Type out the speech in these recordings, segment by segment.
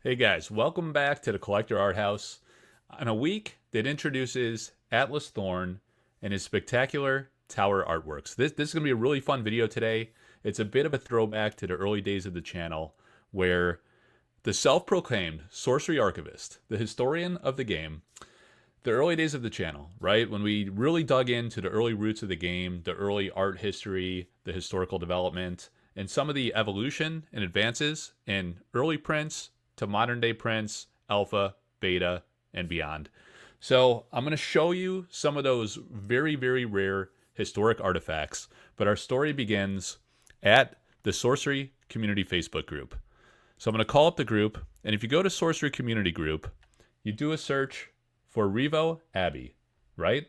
Hey guys, welcome back to the Collector Art House on a week that introduces Atlas Thorn and his spectacular tower artworks. This is going to be a really fun video today. It's a bit of a throwback to the early days of the channel where the self-proclaimed Sorcery Archivist, the historian of the game, the early days of the channel, right? When we really dug into the early roots of the game, the early art history, the historical development, and some of the evolution and advances in early prints to modern day prints, alpha, beta, and beyond. So I'm going to show you some of those very, very rare historic artifacts, but our story begins at the Sorcery Community Facebook group. So I'm going to call up the group, and if you go to Sorcery Community group, you do a search for Revo Abbey, right?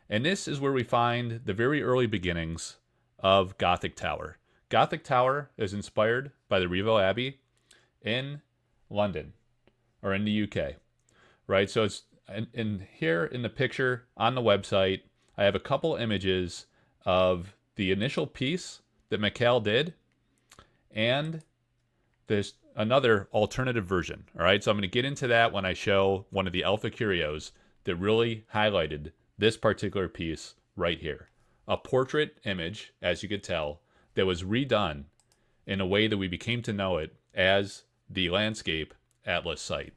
And this is where we find the very early beginnings of Gothic Tower. Gothic Tower is inspired by the Revo Abbey in London or in the UK, right? So it's in here in the picture on the website, I have a couple images of the initial piece that Mikhail did and there's another alternative version. All right, so I'm going to get into that when I show one of the alpha curios that really highlighted this particular piece right here. A portrait image, as you could tell, that was redone in a way that we became to know it as the landscape atlas site.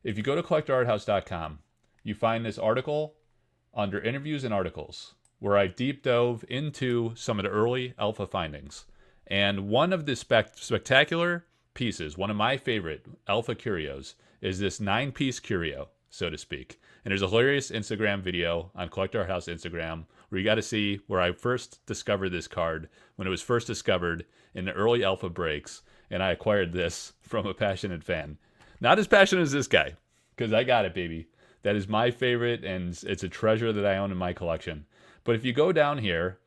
If you go to collectorarthouse.com, you find this article under interviews and articles where I deep dove into some of the early alpha findings. And one of the spectacular pieces, one of my favorite alpha curios, is this 9-piece curio, so to speak. And there's a hilarious Instagram video on Collector Art House Instagram where you got to see where I first discovered this card when it was first discovered in the early alpha breaks. And I acquired this from a passionate fan. Not as passionate as this guy, because I got it, baby. That is my favorite, and it's a treasure that I own in my collection. But if you go down here,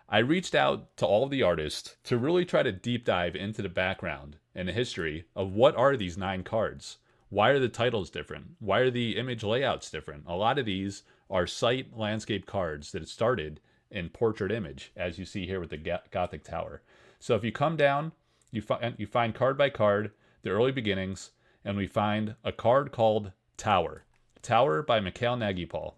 I reached out to all of the artists to really try to deep dive into the background and the history of what are these 9 cards. Why are the titles different? Why are the image layouts different? A lot of these are site landscape cards that started in portrait image, as you see here with the Gothic Tower. So if you come down, you find card by card the early beginnings, and we find a card called Tower. Tower by Mikhail Nagypal.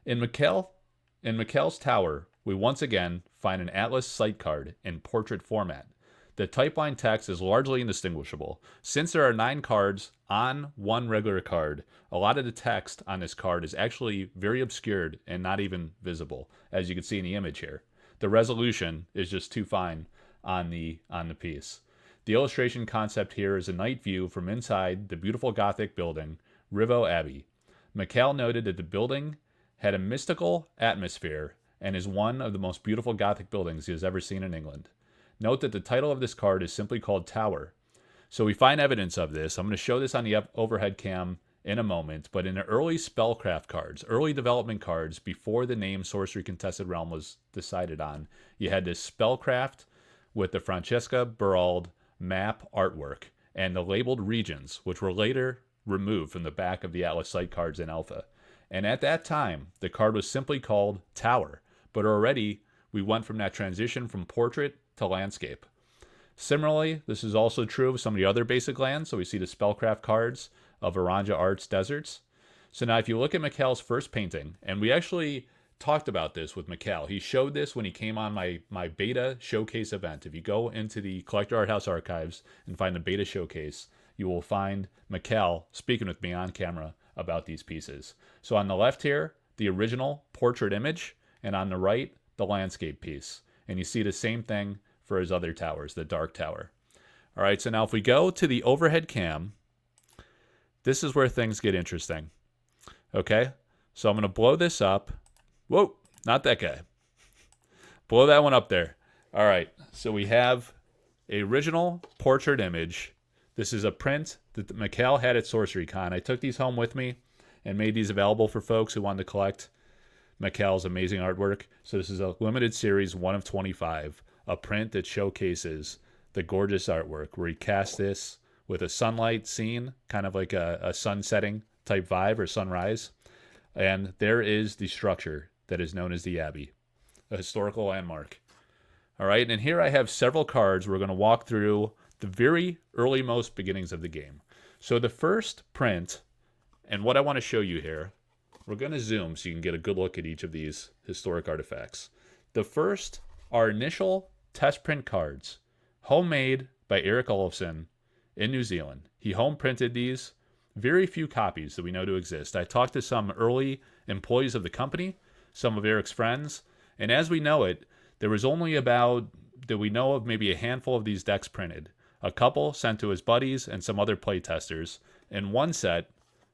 In Mikhail's Tower, we once again find an Atlas site card in portrait format. The typeline text is largely indistinguishable. Since there are 9 cards on one regular card, a lot of the text on this card is actually very obscured and not even visible, as you can see in the image here. The resolution is just too fine on the piece. The illustration concept here is a night view from inside the beautiful Gothic building, Revo Abbey. Mikhail noted that the building had a mystical atmosphere and is one of the most beautiful Gothic buildings he has ever seen in England. Note that the title of this card is simply called Tower. So we find evidence of this. I'm going to show this on the overhead cam in a moment, but in the early spellcraft cards, early development cards, before the name Sorcery Contested Realm was decided on, you had this spellcraft with the Francesca Berald map artwork and the labeled regions, which were later removed from the back of the Atlas site cards in Alpha. And at that time, the card was simply called Tower, but already we went from that transition from portrait to landscape. Similarly, this is also true of some of the other basic lands. So we see the spellcraft cards of Aranja Arts Deserts. So now if you look at Mikhail's first painting, and we actually talked about this with Mikhail. He showed this when he came on my beta showcase event. If you go into the Collector Art House archives and find the beta showcase, you will find Mikhail speaking with me on camera about these pieces. So on the left here, the original portrait image, and on the right, the landscape piece. And you see the same thing for his other towers, the Dark Tower. All right, so now if we go to the overhead cam, this is where things get interesting. Okay, so I'm going to blow this up. Whoa, not that guy. Blow that one up there. All right, so we have a original portrait image. This is a print that Mikhail had at SorceryCon. I took these home with me and made these available for folks who wanted to collect Mikhail's amazing artwork. So this is a limited series, 1 of 25, a print that showcases the gorgeous artwork where he cast this with a sunlight scene, kind of like a sun setting type vibe or sunrise. And there is the structure that is known as the Abbey, a historical landmark. All right, and here I have several cards. We're going to walk through the very early-most beginnings of the game. So the first print, and what I want to show you here, we're going to zoom so you can get a good look at each of these historic artifacts. The first are initial test print cards, homemade by Eric Olofsson in New Zealand. He home printed these, very few copies that we know to exist. I talked to some early employees of the company, some of Eric's friends, and as we know it, there was only about, that we know of, maybe a handful of these decks printed. A couple sent to his buddies and some other playtesters, and one set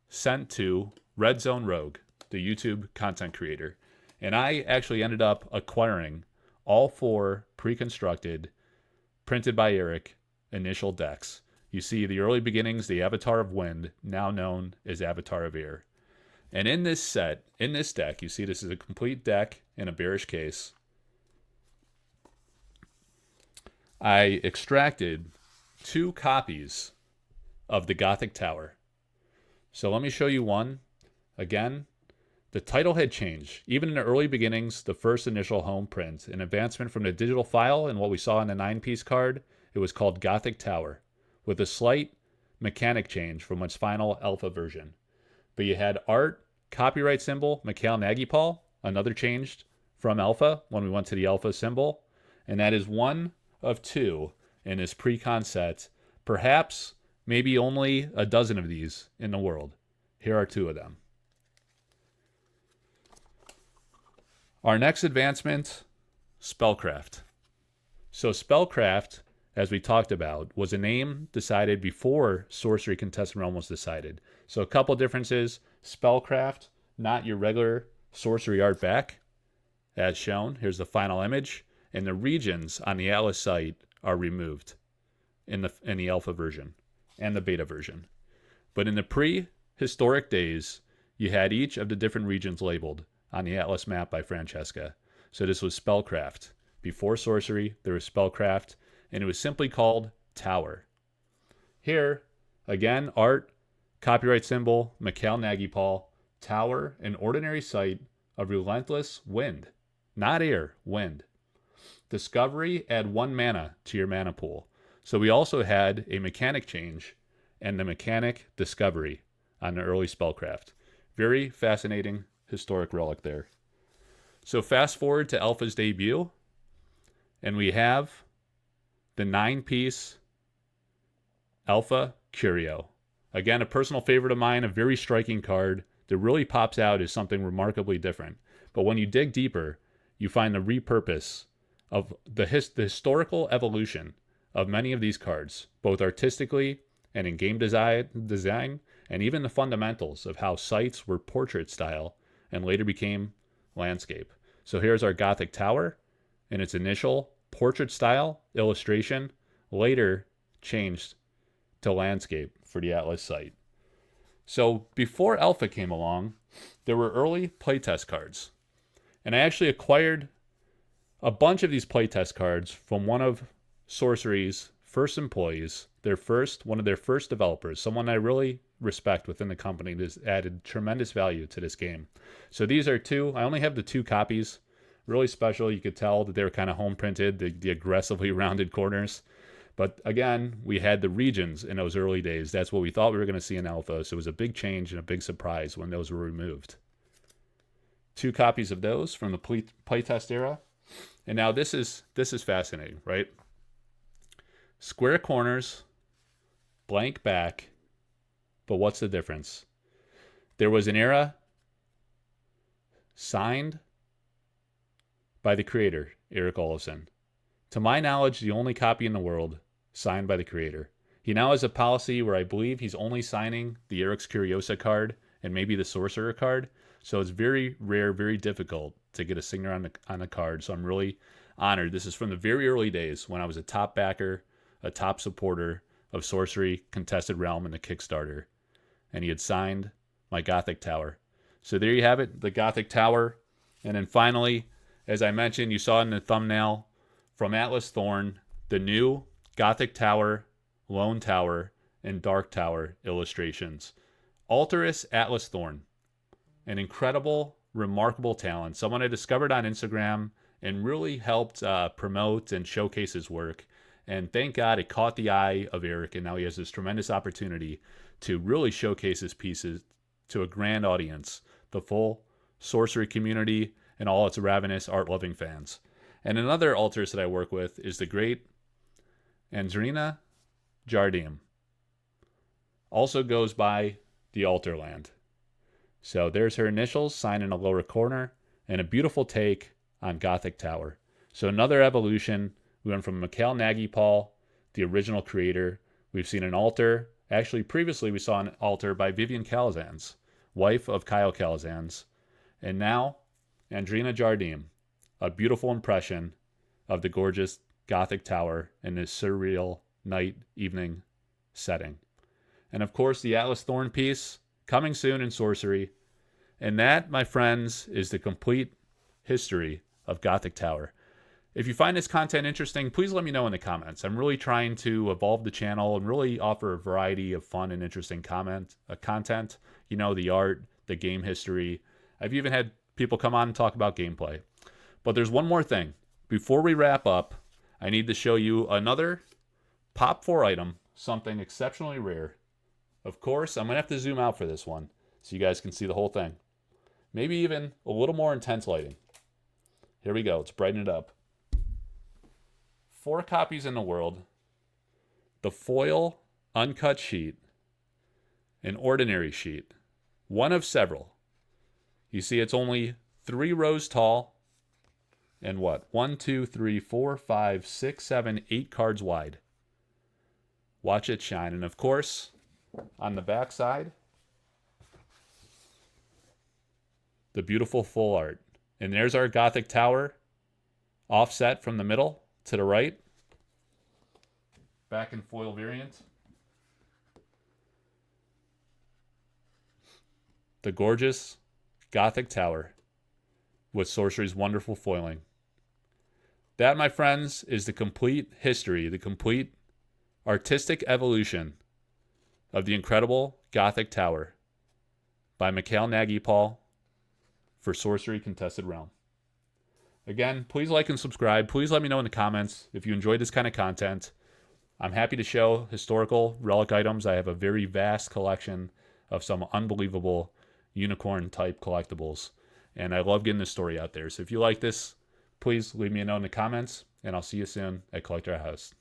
sent to Red Zone Rogue, the YouTube content creator. And I actually ended up acquiring all 4 pre-constructed, printed by Eric, initial decks. You see the early beginnings, the Avatar of Wind, now known as Avatar of Air. And in this set, in this deck, you see this is a complete deck in a bearish case. I extracted 2 copies of the Gothic Tower. So let me show you one. Again, the title had changed. Even in the early beginnings, the first initial home print, an advancement from the digital file and what we saw in the 9-piece card, it was called Gothic Tower, with a slight mechanic change from its final alpha version. But you had art, copyright symbol, Mikhail Nagipal, another changed from alpha when we went to the alpha symbol, and that is one of 2 in this pre-con set. Perhaps, maybe only a dozen of these in the world. Here are 2 of them. Our next advancement, Spellcraft. So Spellcraft, as we talked about, was a name decided before Sorcery Contested Realm was decided. So a couple differences. Spellcraft, not your regular sorcery art back, as shown. Here's the final image. And the regions on the Atlas site are removed in the alpha version and the beta version. But in the prehistoric days, you had each of the different regions labeled on the Atlas map by Francesca. So this was Spellcraft. Before Sorcery, there was Spellcraft, and it was simply called Tower. Here, again, art, copyright symbol, Mikhail Nagipal, Tower, an ordinary site of relentless wind. Not air, wind. Discovery, add 1 mana to your mana pool. So we also had a mechanic change and the mechanic Discovery on the early Spellcraft. Very fascinating historic relic there. So fast forward to Alpha's debut, and we have the 9-piece Alpha Curio. Again, a personal favorite of mine, a very striking card that really pops out as something remarkably different. But when you dig deeper, you find the repurpose of the historical evolution of many of these cards, both artistically and in game design, and even the fundamentals of how sites were portrait style and later became landscape. So here's our Gothic Tower in its initial portrait style illustration, later changed to landscape for the Atlas site. So before Alpha came along, there were early playtest cards. And I actually acquired a bunch of these playtest cards from one of Sorcery's first employees, one of their first developers, someone I really respect within the company that's added tremendous value to this game. So these are 2. I only have the 2 copies. Really special. You could tell that they were kind of home printed, the aggressively rounded corners. But again, we had the regions in those early days. That's what we thought we were going to see in Alpha. So it was a big change and a big surprise when those were removed. 2 copies of those from the playtest era. And now this is fascinating, right? Square corners, blank back, but what's the difference? There was an era signed by the creator, Eric Olofsson. To my knowledge, the only copy in the world signed by the creator. He now has a policy where I believe he's only signing the Eric's Curiosa card and maybe the Sorcerer card. So it's very rare, very difficult to get a signature on the card. So I'm really honored. This is from the very early days when I was a top backer, a top supporter of Sorcery Contested Realm and the Kickstarter. And he had signed my Gothic Tower. So there you have it, the Gothic Tower. And then finally, as I mentioned, you saw in the thumbnail from Atlas Thorn, the new Gothic Tower, Lone Tower, and Dark Tower illustrations. Alterous Atlas Thorn, an incredible, remarkable talent. Someone I discovered on Instagram and really helped promote and showcase his work. And thank God it caught the eye of Eric, and now he has this tremendous opportunity to really showcase his pieces to a grand audience, the full sorcery community and all its ravenous art-loving fans. And another altarist that I work with is the great Andrina Jardim. Also goes by the Altarland. So there's her initials signed in the lower corner, and a beautiful take on Gothic Tower. So another evolution. We went from Mikhail Nagy-Paul, the original creator. We've seen an altar. Actually, previously we saw an altar by Vivian Calazans, wife of Kyle Calazans. And now, Andrina Jardim, a beautiful impression of the gorgeous Gothic Tower in this surreal night evening setting. And of course, the Atlas Thorn piece coming soon in Sorcery. And that, my friends, is the complete history of Gothic Tower. If you find this content interesting, please let me know in the comments. I'm really trying to evolve the channel and really offer a variety of fun and interesting content. You know, the art, the game history. I've even had people come on and talk about gameplay. But there's one more thing. Before we wrap up, I need to show you another Pop 4 item, something exceptionally rare. Of course, I'm going to have to zoom out for this one so you guys can see the whole thing. Maybe even a little more intense lighting. Here we go. Let's brighten it up. 4 copies in the world. The foil uncut sheet. An ordinary sheet. One of several. You see it's only 3 rows tall. And what? 1, 2, 3, 4, 5, 6, 7, 8 cards wide. Watch it shine. And of course, on the back side, the beautiful full art. And there's our Gothic Tower, offset from the middle to the right. Back in foil variant. The gorgeous Gothic Tower with Sorcery's wonderful foiling. That, my friends, is the complete history, the complete artistic evolution of the incredible Gothic Tower by Mikhail Nagy-Paul for Sorcery Contested Realm. Again, please like and subscribe. Please let me know in the comments if you enjoyed this kind of content. I'm happy to show historical relic items. I have a very vast collection of some unbelievable unicorn-type collectibles, and I love getting this story out there. So if you like this, please leave me a note in the comments, and I'll see you soon at Collector House.